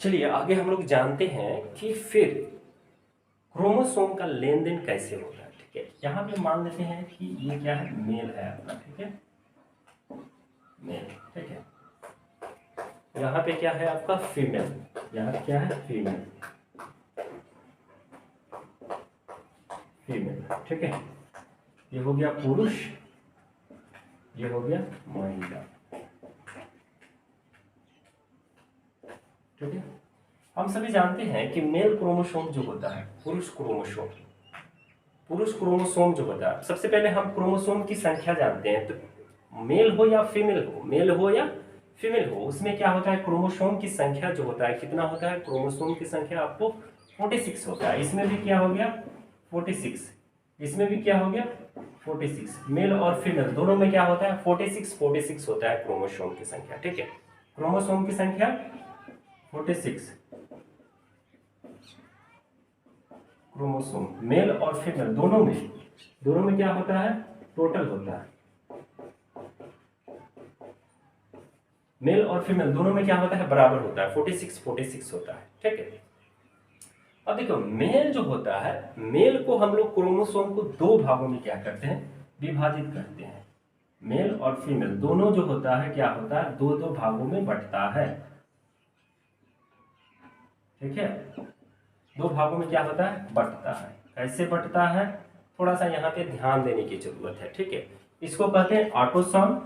चलिए आगे हम लोग जानते हैं कि फिर क्रोमोसोम का लेन देन कैसे होता है। ठीक है, यहाँ पे मान लेते हैं कि ये क्या है, मेल है अपना। ठीक है, मेल। ठीक है, यहाँ पे क्या है आपका, फीमेल। यहाँ क्या है, फीमेल। फीमेल। ठीक है, ये हो गया पुरुष, ये हो गया महिला। ठीक है, हम सभी जानते हैं कि मेल क्रोमोसोम जो होता है, पुरुष क्रोमोसोम जो होता है, सबसे पहले हम क्रोमोसोम की संख्या जानते हैं। तो मेल हो या फीमेल हो, मेल हो या फीमेल हो, उसमें क्या होता है, क्रोमोसोम की संख्या जो होता है, कितना होता है, क्रोमोसोम की संख्या आपको 46 होता है। इसमें भी क्या हो गया, 46। इसमें भी क्या हो गया, 46। मेल और फीमेल दोनों में क्या होता है, 46 होता है क्रोमोसोम की संख्या। ठीक है, क्रोमोसोम की संख्या 46। क्रोमोसोम मेल और फीमेल दोनों में क्या होता है, टोटल होता है। मेल और फीमेल दोनों में क्या होता है, बराबर होता है, 46 होता है। ठीक है, अब देखो मेल जो होता है, मेल को हम लोग क्रोमोसोम को दो भागों में क्या करते हैं, विभाजित करते हैं। मेल और फीमेल दोनों जो होता है, क्या होता है, दो दो भागों में बंटता है। ठीक है, दो भागों में क्या होता है, बंटता है। कैसे बंटता है, थोड़ा सा यहाँ पे ध्यान देने की जरूरत है। ठीक है, इसको कहते हैं ऑटोसोम,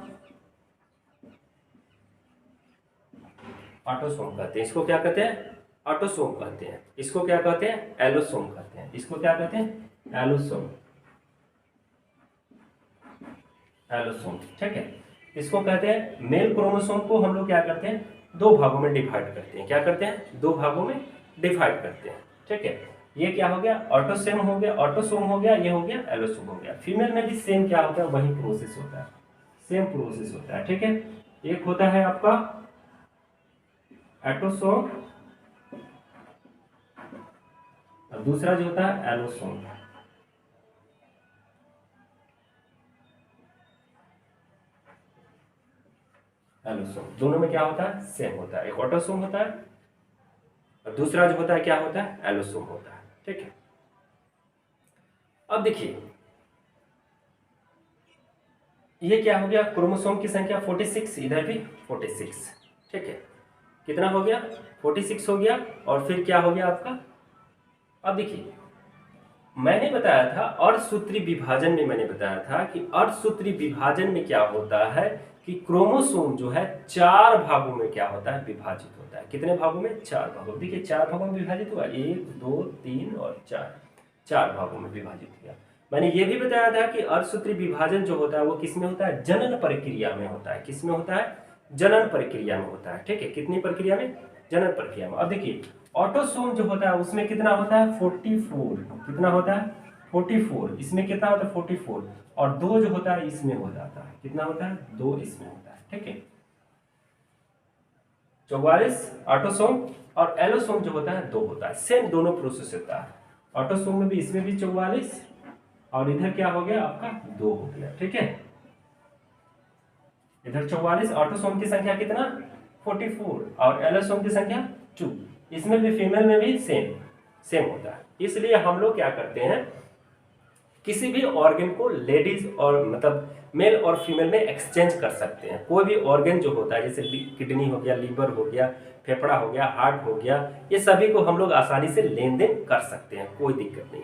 ऑटोसोम कहते हैं। इसको क्या कहते हैं, ऑटोसोम कहते हैं। इसको क्या कहते हैं, एलोसोम कहते हैं। इसको क्या कहते हैं, एलोसोम, एलोसोम। ठीक है, इसको कहते हैं मेल क्रोमोसोम को हम लोग क्या करते हैं, दो भागों में डिवाइड करते हैं। क्या करते हैं, दो भागों में डिवाइड करते हैं। ठीक है, ये क्या हो गया, ऑटोसोम हो गया, ऑटोसोम हो गया, ये हो गया एलोसोम हो गया। फीमेल में भी सेम क्या होता है, वही प्रोसेस होता है, सेम प्रोसेस होता है। ठीक है, एक होता है आपका एटोसोम और दूसरा जो होता है एलोसोम। एलोसोम दोनों में क्या होता है, सेम होता है। एक ऑटोसोम होता है और दूसरा जो होता है क्या होता है, एलोसोम होता है। ठीक है, अब देखिए ये क्या हो गया, क्रोमोसोम की संख्या 46, इधर भी 46। ठीक है, कितना हो गया, 46 हो गया। और फिर क्या हो गया आपका, अब देखिए मैंने बताया था अर्धसूत्री विभाजन में, मैंने बताया था कि अर्धसूत्री विभाजन में क्या होता है कि क्रोमोसोम जो है चार भागों में क्या होता है, विभाजित होता है। कितने भागों में, चार भागों। देखिए चार भागों में विभाजित हुआ, 1 2 3 और 4, चार भागों में विभाजित हुआ। मैंने ये भी बताया था कि अर्धसूत्री विभाजन जो होता है वो किसमें होता है, जनन प्रक्रिया में होता है। किसमें होता है, जनन प्रक्रिया में होता है। ठीक है, कितनी प्रक्रिया में, जनन प्रक्रिया में। अब देखिए ऑटोसोम जो होता है उसमें कितना होता है, 44। कितना होता है, 44। इसमें कितना होता है, 44। और दो जो होता है इसमें हो जाता है, कितना होता है, दो इसमें होता है। ठीक है, 44 ऑटोसोम और एलोसोम जो होता है दो होता है। सेम दोनों प्रोसेस होता है, ऑटोसोम में भी, इसमें भी 44 और इधर क्या हो गया आपका, दो हो गया। ठीक है, इधर 44, ऑटोसोम की संख्या कितना, 44 और एलोसोम की संख्या 2। इसमें भी फीमेल में भी सेम सेम होता है। इसलिए हम लोग क्या करते हैं, किसी भी ऑर्गन को लेडीज और मतलब मेल और फीमेल में एक्सचेंज कर सकते हैं। कोई भी ऑर्गन जो होता है, जैसे किडनी हो गया, लीवर हो गया, फेफड़ा हो गया, हार्ट हो गया, ये सभी को हम लोग आसानी से लेन देन कर सकते हैं, कोई दिक्कत नहीं।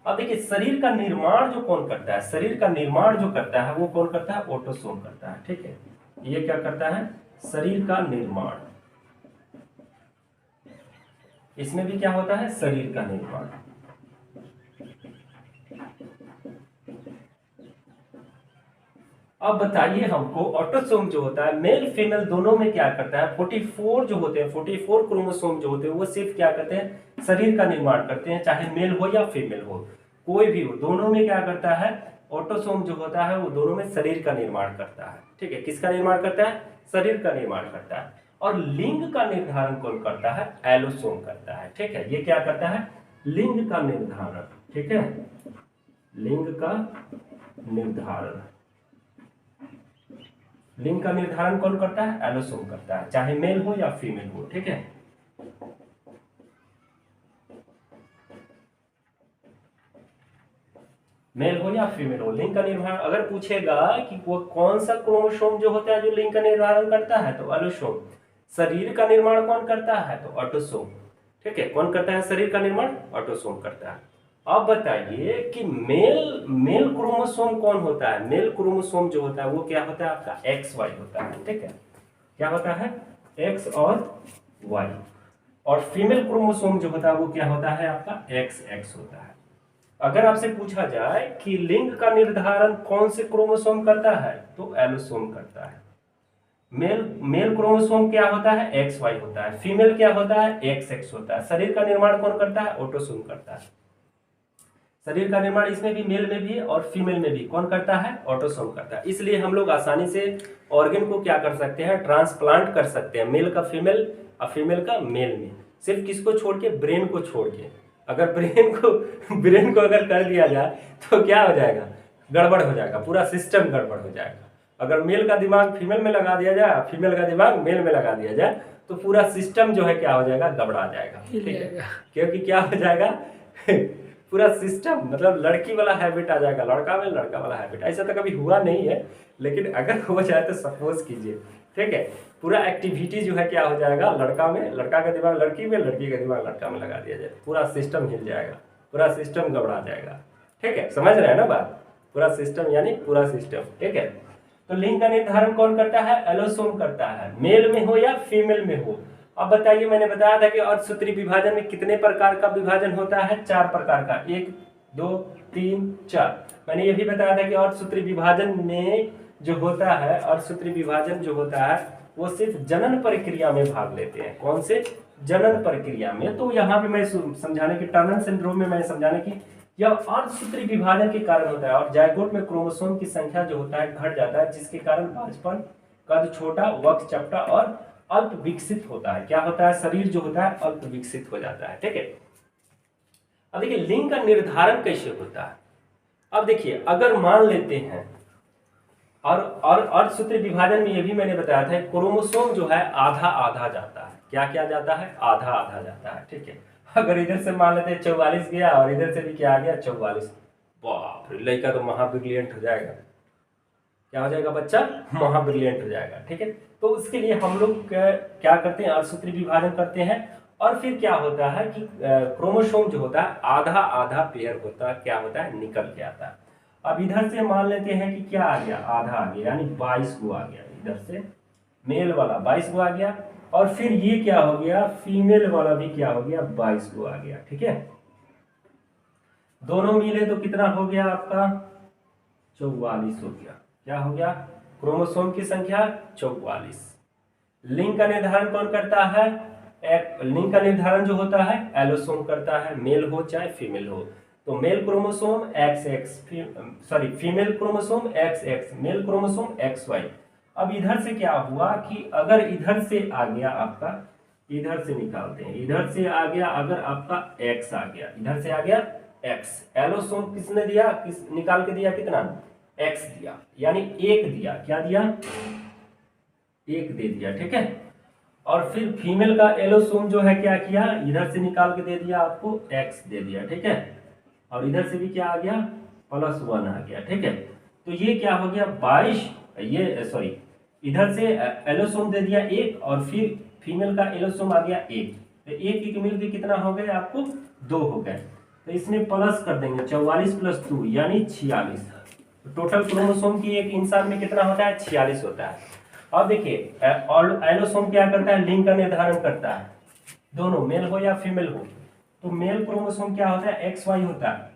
अब देखिए शरीर का निर्माण जो कौन करता है, शरीर का निर्माण जो करता है वो कौन करता है, ऑटोसोम करता है। ठीक है, ये क्या करता है, शरीर का निर्माण। इसमें भी क्या होता है, शरीर का निर्माण। अब बताइए हमको ऑटोसोम जो होता है मेल फीमेल दोनों में क्या करता है, 44 जो होते हैं, 44 क्रोमोसोम जो होते हैं वो सिर्फ क्या करते हैं, शरीर का निर्माण करते हैं। चाहे मेल हो या फीमेल हो, कोई भी हो, दोनों में क्या करता है, ऑटोसोम जो होता है वो दोनों में शरीर का निर्माण करता है। ठीक है, किसका निर्माण करता है, शरीर का निर्माण करता है। और लिंग का निर्धारण कौन करता है, एलोसोम करता है। ठीक है, ये क्या करता है, लिंग का निर्धारण। ठीक है, लिंग का निर्धारण, लिंग का निर्धारण कौन करता है, एलोसोम करता है, चाहे मेल हो या फीमेल हो। ठीक है, मेल हो या फीमेल हो, लिंग का निर्धारण अगर पूछेगा कि वो कौन सा क्रोमोसोम जो होता है जो लिंग का निर्धारण करता है तो एलोसोम। शरीर का निर्माण कौन करता है तो ऑटोसोम। ठीक है, कौन करता है शरीर का निर्माण, ऑटोसोम करता है। अब बताइए कि मेल मेल क्रोमोसोम कौन होता है। मेल क्रोमोसोम जो होता है वो क्या होता है आपका XY होता है। ठीक है, क्या होता है X और Y। और फीमेल क्रोमोसोम जो होता है वो क्या होता है आपका XX होता है। अगर आपसे पूछा जाए कि लिंग का निर्धारण कौन से क्रोमोसोम करता है तो एलोसोम करता है। मेल मेल क्रोमोसोम क्या होता है XY होता है, फीमेल क्या होता है XX होता है। शरीर का निर्माण कौन करता है ऑटोसोम करता है। शरीर का निर्माण इसमें भी मेल में भी और फीमेल में भी कौन करता है ऑटोसोम करता है। इसलिए हम लोग आसानी से ऑर्गन को क्या कर सकते हैं ट्रांसप्लांट कर सकते हैं, मेल का फीमेल और फीमेल का मेल में। सिर्फ किसको छोड़ के, ब्रेन को छोड़ के। अगर ब्रेन को अगर कर दिया जाए तो क्या हो जाएगा, गड़बड़ हो जाएगा, पूरा सिस्टम गड़बड़ हो जाएगा। अगर मेल का दिमाग फीमेल में लगा दिया जाए, फीमेल का दिमाग मेल में लगा दिया जाए तो पूरा सिस्टम जो है क्या हो जाएगा, गड़बड़ा जाएगा। ठीक है, क्योंकि क्या हो जाएगा पूरा सिस्टम, मतलब लड़की वाला हैबिट आ जाएगा लड़का में, लड़का वाला हैबिट। ऐसा तो कभी हुआ नहीं है, लेकिन अगर हो जाए तो सपोज कीजिए। ठीक है, पूरा एक्टिविटी जो है क्या हो जाएगा, लड़का में, लड़का का दिमाग लड़की में, लड़की का दिमाग लड़का में लगा दिया जाए, पूरा सिस्टम हिल जाएगा, पूरा सिस्टम घबरा जाएगा। ठीक है, समझ रहे हैं ना बात, पूरा सिस्टम यानी पूरा सिस्टम। ठीक है, तो लिंग का निर्धारण कौन करता है, एलोसोम करता है, मेल में हो या फीमेल में हो। अब बताइए, मैंने बताया था कि अर्धसूत्री विभाजन में कितने प्रकार का विभाजन होता है, 4 प्रकार का, 1 2 3 4। मैंने ये भी बताया था कि अर्धसूत्री विभाजन में जो होता है, अर्धसूत्री विभाजन जो होता है वो सिर्फ जनन प्रक्रिया में भाग लेते हैं। कौन से, जनन प्रक्रिया में। तो यहाँ पे मैं समझाने की, टर्नर सिंड्रोम में मैं समझाने की, यह अर्धसूत्री विभाजन के कारण होता है और जायगोट में क्रोमोसोम की संख्या जो होता है घट जाता है, जिसके कारण बांझपन, कद छोटा, वक्ष चपटा और अल्प विकसित होता है। क्या होता है, शरीर जो होता है अल्प विकसित हो जाता है। ठीक है, अब देखिए लिंग का निर्धारण कैसे होता है। अब देखिए, अगर मान लेते हैं और अर्धसूत्री विभाजन में ये भी मैंने बताया था, क्रोमोसोम जो है आधा आधा जाता है। क्या क्या जाता है, आधा आधा जाता है। ठीक है, अगर इधर से मान लेते हैं 44 गया और इधर से भी क्या आ गया 44, बाप रे, लड़का तो महाब्रिलियंट हो जाएगा। क्या हो जाएगा बच्चा, महाब्रिलियंट हो जाएगा। ठीक है, तो उसके लिए हम लोग क्या करते हैं, अर्धसूत्री विभाजन करते हैं और फिर क्या होता है कि क्रोमोसोम जो होता है आधा आधा पेयर होता है, क्या होता है, निकल के आता है। अब इधर से मान लेते हैं कि क्या आ गया, आधा आ गया, यानी 22 को आ गया। इधर से मेल वाला 22 को आ गया और फिर ये क्या हो गया, फीमेल वाला भी क्या हो गया, 22 को आ गया। ठीक है, दोनों मिले तो कितना हो गया आपका, 44 हो गया। क्या हो गया, क्रोमोसोम की संख्या 44। लिंग का निर्धारण कौन करता है, लिंग का निर्धारण जो होता है एलोसोम करता है, मेल हो चाहे फीमेल हो। तो male chromosome XX, sorry female chromosome XX, male chromosome XY। अब इधर से क्या हुआ कि अगर इधर से आ गया आपका, इधर से निकालते हैं, इधर से आ गया अगर आपका X आ गया, इधर से आ गया X, एलोसोम किसने दिया, किस निकाल के दिया, कितना, X दिया, यानी 1 दिया। क्या दिया, 1 दे दिया। ठीक है, और फिर फीमेल का एलोसोम जो है क्या किया, इधर से निकाल के दे दिया आपको, X दे दिया। ठीक है, और इधर से भी क्या आ गया, +1 आ गया। ठीक है, तो ये क्या हो गया 22, ये सॉरी इधर से एलोसोम दे दिया 1 और फिर फीमेल का एलोसोम आ गया 1, तो 1 मिल के कितना हो गए आपको, 2 हो गए। तो इसमें प्लस कर देंगे, 44 + 2 यानी 46। टोटल क्रोमोसोम की एक इंसान में कितना होता है, 46 होता है। अब देखिए एलोसोम क्या करता है, लिंग का निर्धारण करता है, दोनों मेल हो या फीमेल हो। तो मेल क्रोमोसोम क्या होता है, XY होता है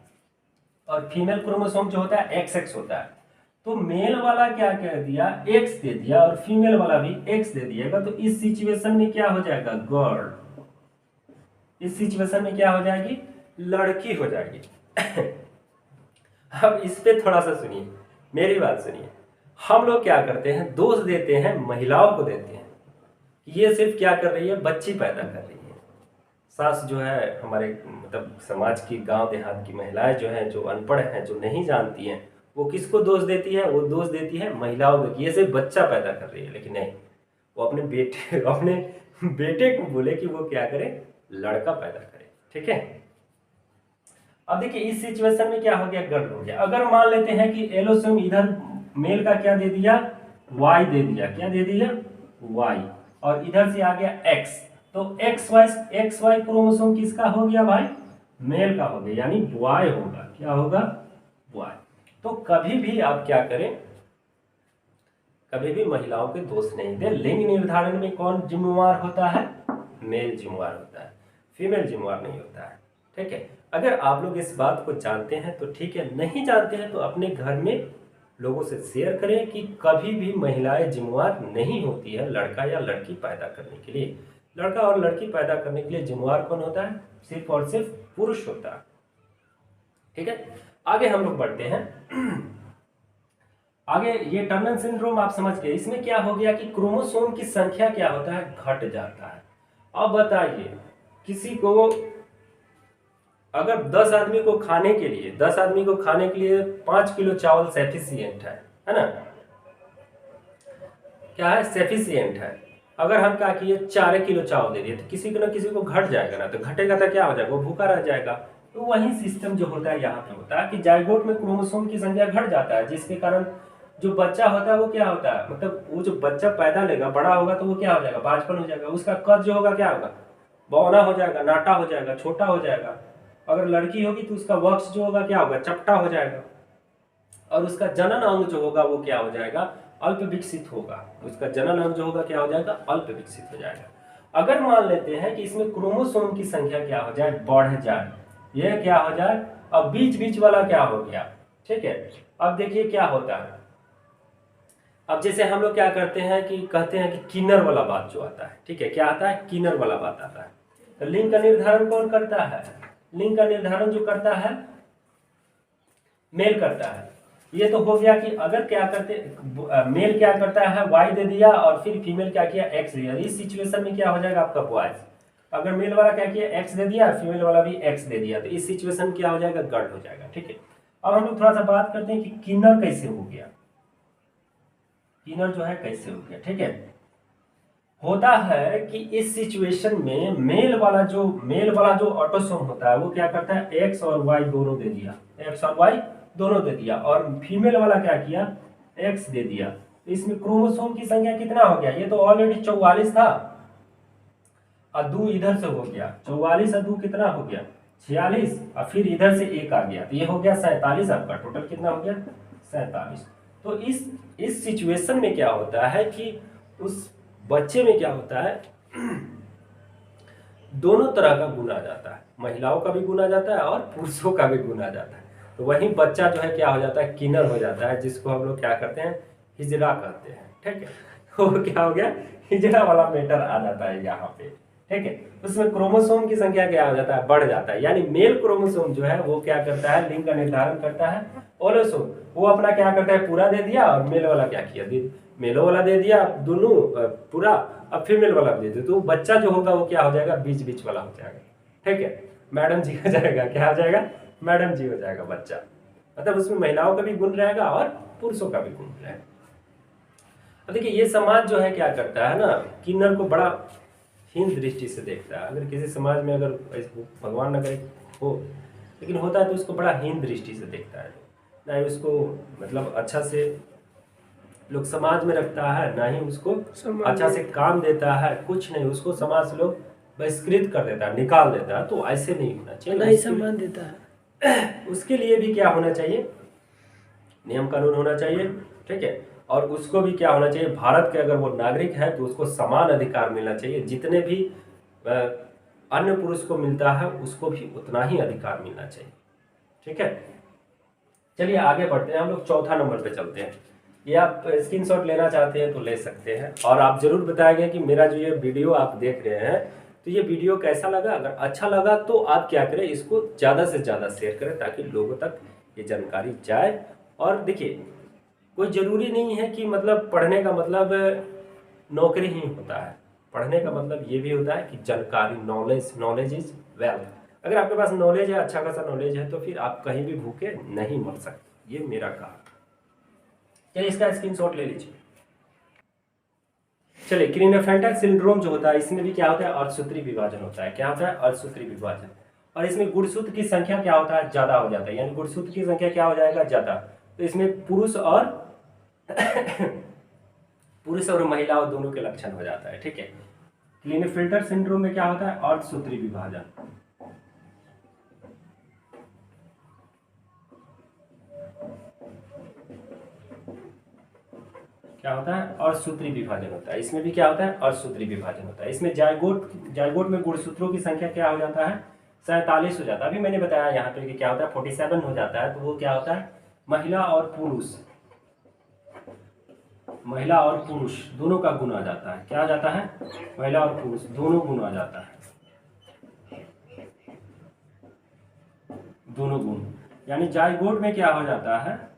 और फीमेल क्रोमोसोम जो होता है XX होता है। तो मेल वाला क्या कह दिया, X दे दिया और फीमेल वाला भी X दे दिएगा। तो इस सिचुएशन में क्या हो जाएगा, गर्ल, इस सिचुएशन में क्या हो जाएगी, लड़की हो जाएगी। अब इस पे थोड़ा सा सुनिए, मेरी बात सुनिए। हम लोग क्या करते हैं, दोष देते हैं महिलाओं को देते हैं, ये सिर्फ क्या कर रही है, बच्ची पैदा कर रही है। सास जो है हमारे मतलब समाज की, गांव देहात की महिलाएं जो हैं, जो अनपढ़ हैं, जो नहीं जानती हैं, वो किसको दोष देती है, वो दोष देती है महिलाओं को, ये सिर्फ बच्चा पैदा कर रही है। लेकिन नहीं, वो अपने बेटे, अपने बेटे को बोले कि वो क्या करे, लड़का पैदा करे। ठीक है, अब देखिए इस सिचुएशन में क्या हो गया, गर्ल हो गया। अगर मान लेते हैं कि एलोसोम इधर मेल का क्या दे दिया, वाई दे दिया, क्या दे दिया, वाई, और इधर से आ गया एक्स, तो एक्स वाई क्रोमोसोम किसका हो गया भाई, मेल का हो गया, यानी बॉय होगा, क्या होगा, बॉय। तो कभी भी आप क्या करें, कभी भी महिलाओं के दोष नहीं दे। लिंग निर्धारण में कौन जिम्मेवार होता है, मेल जिम्मेवार होता है, फीमेल जिम्मेवार नहीं होता है। ठीक है, अगर आप लोग इस बात को जानते हैं तो ठीक है, नहीं जानते हैं तो अपने घर में लोगों से शेयर करें कि कभी भी महिलाएं जिम्मेवार नहीं होती है लड़का या लड़की पैदा करने के लिए। लड़का और लड़की पैदा करने के लिए जिम्मेवार कौन होता है, सिर्फ और सिर्फ पुरुष होता है। ठीक है, आगे हम लोग बढ़ते हैं। आगे ये टर्नर सिंड्रोम आप समझ गए, इसमें क्या हो गया कि क्रोमोसोम की संख्या क्या होता है, घट जाता है। अब बताइए, किसी को अगर 10 आदमी को खाने के लिए 5 किलो चावल सफिशिएंट है ना, क्या है, सफिशिएंट है। अगर हम क्या किए 4 किलो चावल दे दिए तो किसी को ना किसी को घट जाएगा ना, तो घटेगा तो क्या हो जाएगा, वो भूखा रह जाएगा। तो वही सिस्टम जो होता है यहाँ पे होता है कि जाइगोट में क्रोमोसोम की संख्या घट जाता है, जिसके कारण जो बच्चा होता है वो क्या होता है, मतलब वो जो बच्चा पैदा लेगा बड़ा होगा तो वो क्या हो जाएगा, बाजपन हो जाएगा, उसका कद जो होगा क्या होगा, बौना हो जाएगा, नाटा हो जाएगा, छोटा हो जाएगा। अगर लड़की होगी तो उसका वक्ष जो होगा क्या होगा, चपटा हो जाएगा, और उसका जनन अंग जो होगा वो क्या हो जाएगा, अल्प विकसित होगा। उसका जनन अंग जो होगा क्या हो जाएगा, अल्प विकसित हो जाएगा। अगर मान लेते हैं कि इसमें क्रोमोसोम की संख्या क्या हो जाए, बढ़ जाए, ये क्या हो जाए, अब बीच बीच वाला क्या हो गया। ठीक है, अब देखिए क्या होता है, अब जैसे हम लोग क्या करते हैं कि कहते हैं कि किन्नर वाला बात जो आता है, ठीक है, क्या आता है, किन्नर वाला बात आता है। तो लिंग का निर्धारण कौन करता है, लिंग का निर्धारण जो करता है मेल करता है। ये तो हो गया कि अगर क्या करते, मेल क्या करता है, वाई दे दिया और फिर फीमेल क्या किया, एक्स दिया। इस सिचुएशन में क्या हो जाएगा आपका बॉयज। अगर मेल वाला क्या किया, एक्स दे दिया, फीमेल वाला भी एक्स दे दिया, तो इस सिचुएशन में क्या हो जाएगा, गर्ल हो जाएगा। ठीक है, अब हम लोग थोड़ा सा बात करते हैं कि किन्नर कैसे हो गया, किन्नर जो है कैसे हो गया। ठीक है, होता है कि इस सिचुएशन में मेल वाला जो ऑटोसोम होता है वो क्या करता है, एक्स और वाई दोनों दे दिया, एक्स और वाई दोनों दे दिया, और फीमेल वाला क्या किया, एक्स दे दिया। तो इसमें क्रोमोसोम की संख्या कितना हो गया, ये तो ऑलरेडी 44 था, और 2 इधर से हो गया 44 और 2 कितना हो गया, 46, और फिर इधर से 1 आ गया, तो ये हो गया 47। आपका टोटल कितना हो गया, 47। तो इस सिचुएशन में क्या होता है कि उस बच्चे में क्या होता है, दोनों तरह का गुण आ जाता है, महिलाओं का भी गुण आ जाता है और पुरुषों का भी गुण आ जाता है। तो वही बच्चा जो है क्या हो जाता है, किन्नर हो जाता है, जिसको हम लोग क्या करते हैं, हिजड़ा कहते हैं। ठीक है, वो क्या हो गया, हिजड़ा वाला मैटर आ जाता है यहाँ पे। ठीक है, उसमें क्रोमोसोम की संख्या क्या हो जाता है, बढ़ जाता है, यानी मेल क्रोमोसोम जो है वो क्या करता है, लिंग का निर्धारण करता है। ओलोसोम वो अपना क्या करता है, पूरा दे दिया, और मेल वाला क्या किया, मेलो वाला दे दिया दोनों पूरा, अब फीमेल वाला भी दे दिया, तो बच्चा जो होगा वो क्या हो जाएगा, बीच बीच वाला हो जाएगा। ठीक है, मैडम जी हो जाएगा, क्या हो जाएगा, मैडम जी हो जाएगा बच्चा। मतलब उसमें महिलाओं का भी गुण रहेगा और पुरुषों का भी गुण रहेगा। अब देखिए ये समाज जो है क्या करता है ना, किन्नर को बड़ा हीन दृष्टि से देखता है। अगर किसी समाज में, अगर भगवान न करे हो, लेकिन होता है तो उसको बड़ा हीन दृष्टि से देखता है, ना ही उसको मतलब अच्छा से लोग समाज में रखता है, ना ही उसको अच्छा से काम देता है, कुछ नहीं, उसको समाज से लोग बहिष्कृत कर देता है, निकाल देता है। तो ऐसे नहीं होना चाहिए, नहीं सम्मान देता है। उसके लिए भी क्या होना चाहिए, नियम कानून होना चाहिए। ठीक है, और उसको भी क्या होना चाहिए, भारत के अगर वो नागरिक है तो उसको समान अधिकार मिलना चाहिए, जितने भी अन्य पुरुष को मिलता है उसको भी उतना ही अधिकार मिलना चाहिए। ठीक है, चलिए आगे बढ़ते हैं, हम लोग चौथा नंबर पे चलते हैं। ये आप स्क्रीनशॉट लेना चाहते हैं तो ले सकते हैं, और आप जरूर बताएंगे कि मेरा जो ये वीडियो आप देख रहे हैं तो ये वीडियो कैसा लगा। अगर अच्छा लगा तो आप क्या करें, इसको ज़्यादा से ज़्यादा शेयर करें ताकि लोगों तक ये जानकारी जाए। और देखिए कोई ज़रूरी नहीं है कि मतलब पढ़ने का मतलब नौकरी ही होता है, पढ़ने का मतलब ये भी होता है कि जानकारी, नॉलेज इज वेल्थ। अगर आपके पास नॉलेज है, अच्छा खासा नॉलेज है, तो फिर आप कहीं भी भूखे नहीं मर सकते, ये मेरा कहा। चलिए इसका स्क्रीनशॉट ले लीजिए। चलिए, क्लीनेफेल्टर सिंड्रोम जो होता है इसमें भी क्या होता है, अर्धसूत्री विभाजन होता है। क्या होता है, अर्धसूत्री विभाजन। और इसमें गुणसूत्र की संख्या क्या होता है, ज्यादा हो जाता है, यानी गुणसूत्र की संख्या क्या हो जाएगा, ज्यादा। तो इसमें पुरुष और पुरुष और महिलाओं दोनों के लक्षण हो जाता है। ठीक है, क्लीनेफेल्टर सिंड्रोम में क्या होता है, अर्धसूत्री विभाजन। क्या होता है, अर्धसूत्री विभाजन होता है। इसमें भी क्या होता है, अर्धसूत्री विभाजन होता है। इसमें जायगोट में गुणसूत्रों की संख्या क्या हो जाता है, 47 हो जाता है। अभी मैंने बताया यहाँ पे कि क्या होता है, 47 हो जाता है। तो वो क्या होता है, महिला और पुरुष दोनों का गुण आ जाता है। क्या आ जाता है, महिला और पुरुष दोनों गुण आ जाता है, दोनों गुण। यानी जायगोट में क्या हो जाता है,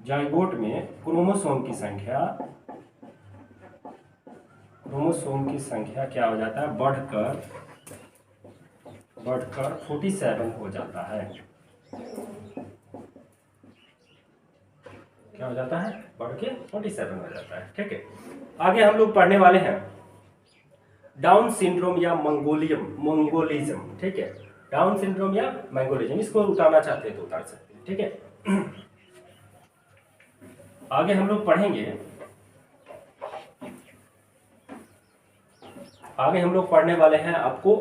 जायगोट में क्रोमोसोम की संख्या क्या हो जाता है, बढ़कर 47 हो जाता है। क्या हो जाता है, बढ़ के 47 हो जाता है। ठीक है, आगे हम लोग पढ़ने वाले हैं डाउन सिंड्रोम या मंगोलिज्म। ठीक है, डाउन सिंड्रोम या मंगोलिज्म, इसको उतारना चाहते हैं तो उतार सकते हैं। ठीक है, आगे हम लोग पढ़ने वाले हैं आपको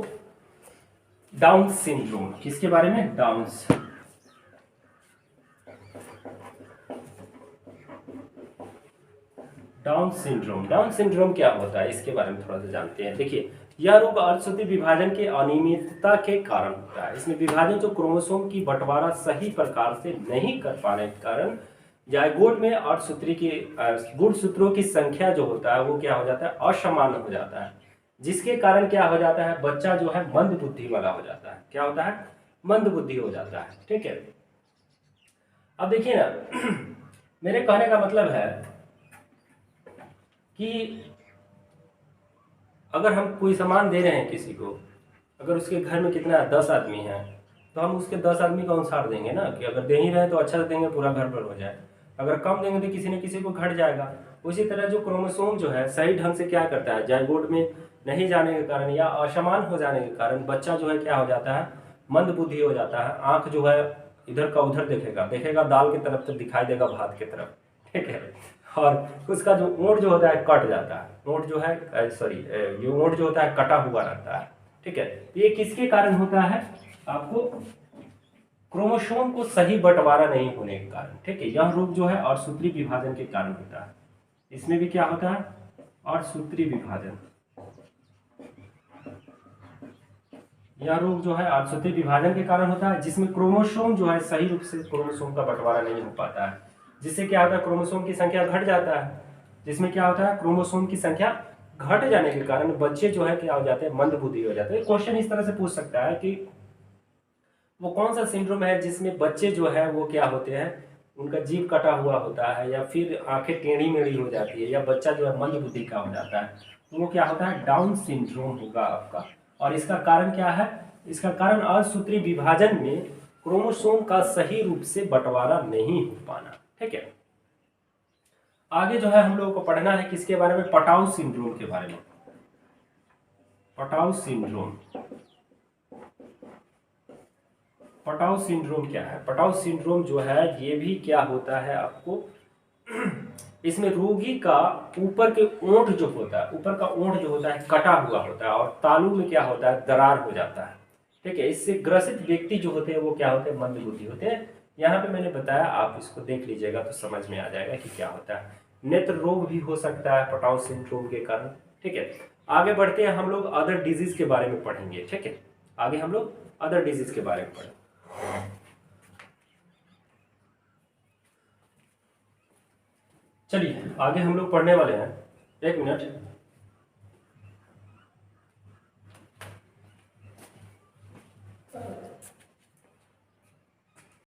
डाउन सिंड्रोम। किसके बारे में, डाउन सिंड्रोम क्या होता है, इसके बारे में थोड़ा सा जानते हैं। देखिए, यह रोग अर्धसूत्री विभाजन के अनियमितता के कारण होता है। इसमें विभाजन जो क्रोमोसोम की बंटवारा सही प्रकार से नहीं कर पाने के कारण जायगोट में अर्धसूत्री की गुणसूत्रों की संख्या जो होता है वो क्या हो जाता है, असमान हो जाता है। जिसके कारण क्या हो जाता है, बच्चा जो है मंद बुद्धि वाला हो जाता है। क्या होता है, मंद बुद्धि हो जाता है। ठीक है, अब देखिए ना, मेरे कहने का मतलब है कि अगर हम कोई सामान दे रहे हैं किसी को, अगर उसके घर में कितना 10 आदमी हैं, तो हम उसके 10 आदमी का अनुसार देंगे ना, कि अगर दे ही रहे तो अच्छा से देंगे, पूरा घर पर हो जाए। अगर कम देंगे तो किसी न किसी को घट जाएगा। उसी तरह जो क्रोमोसोम जो है सही ढंग से क्या करता है, जायगोट में नहीं जाने के कारण या असमान हो जाने के कारण बच्चा जो है क्या हो जाता है, मंद बुद्धि हो जाता है। आंख जो है इधर का उधर देखेगा दाल की तरफ तो दिखाई देगा भात की तरफ। ठीक है, और उसका जो ओंठ जो होता है कट जाता है, ओंठ जो है ये ओंठ जो होता है कटा हुआ रहता है। ठीक है, ये किसके कारण होता है, आपको क्रोमोसोम को सही बंटवारा नहीं होने के कारण। ठीक है, यह रोग जो है अर्धसूत्री विभाजन के कारण होता है। इसमें भी क्या होता है, अर्धसूत्री विभाजन। यह रोग जो है अर्धसूत्री विभाजन के कारण होता है, जिसमें क्रोमोसोम जो है सही रूप से क्रोमोसोम का बंटवारा नहीं हो पाता है। जिससे क्या होता है, क्रोमोसोम की संख्या घट जाता है। जिसमें क्या होता है, क्रोमोसोम की संख्या घट जाने के कारण बच्चे जो है क्या हो जाते हैं, मंद बुद्धि हो जाते हैं। क्वेश्चन इस तरह से पूछ सकता है कि वो कौन सा सिंड्रोम है जिसमें बच्चे जो है वो क्या होते हैं, उनका जीभ कटा हुआ होता है, या फिर आंखें टेढ़ी मेढ़ी हो जाती है, या बच्चा जो है मंद बुद्धि का हो जाता है। तो वो क्या होता है, डाउन सिंड्रोम होगा आपका। और इसका कारण क्या है, इसका कारण अर्धसूत्री विभाजन में क्रोमोसोम का सही रूप से बंटवारा नहीं हो पाना। ठीक है, आगे जो है हम लोगों को पढ़ना है किसके बारे में, पटाउ सिंड्रोम के बारे में। पटाउ सिंड्रोम क्या है, पटाउ सिंड्रोम जो है ये भी क्या होता है आपको, इसमें रोगी का ऊपर के ओंठ जो होता है, ऊपर का ओंठ जो होता है कटा हुआ होता है, और तालू में क्या होता है, दरार हो जाता है। ठीक है, इससे ग्रसित व्यक्ति जो होते हैं वो क्या होते हैं, मंद बुद्धि होते हैं। यहाँ पे मैंने बताया, आप इसको देख लीजिएगा तो समझ में आ जाएगा कि क्या होता है। नेत्र रोग भी हो सकता है पटाउ सिंड्रोम के कारण। ठीक है, आगे बढ़ते हैं, हम लोग अदर डिजीज के बारे में पढ़ेंगे। ठीक है, आगे हम लोग अदर डिजीज के बारे में पढ़ेंगे। चलिए, आगे हम लोग पढ़ने वाले हैं, एक मिनट।